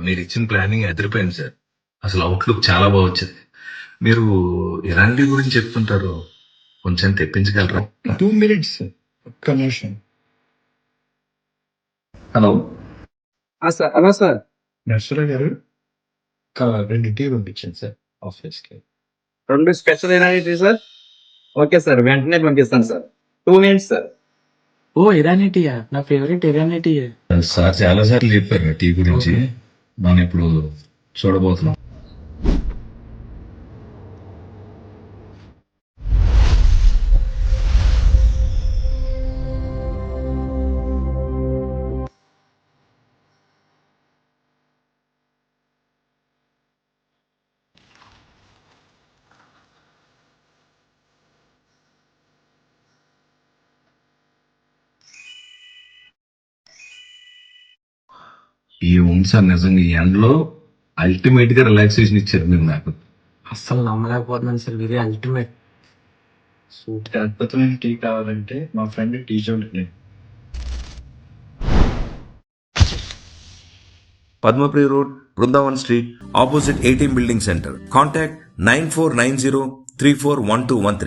మీరు ఇచ్చిన planning ఎదిరిపోయింది sir. అసలు అవుట్లుక్ చాలా బాగా వచ్చింది. మీరు ఎలాంటి గురించి చెప్తుంటారు, కొంచెం తెప్పించగలరా? 2 minutes ఒక్క నిమిషం. హలో సార్ అలా సార్ నర్సరా గారు, ఒక 2 టీ పంపించండి సార్ ఆఫీస్కి. 2 special Irani sir. Okay sir, వెంటనే పంపిస్తాను sir. 2 minutes sir. Oh Irani టీయా? నా ఫేవరెట్ ఇరానీ టీ. సార్ చాలా సార్లు చెప్పారు టీ గురించి. మనం ఇప్పుడు చూడబోతున్నాం. ఈ ఉంది సార్, నిజంగా ఈ ఎండలో అల్టిమేట్ గా రిలాక్సేషన్ ఇచ్చారు మీరు నాకు. అస్సలు నమ్మలేకపోతున్నాను సార్, వెరీ అల్టిమేట్. అద్భుతమైన టీ కావాలంటే మా ఫ్రెండ్ టీ చూడండి. Padmapri Road, Vrindavan Street, opposite 18 Building Center. Contact 9490341213.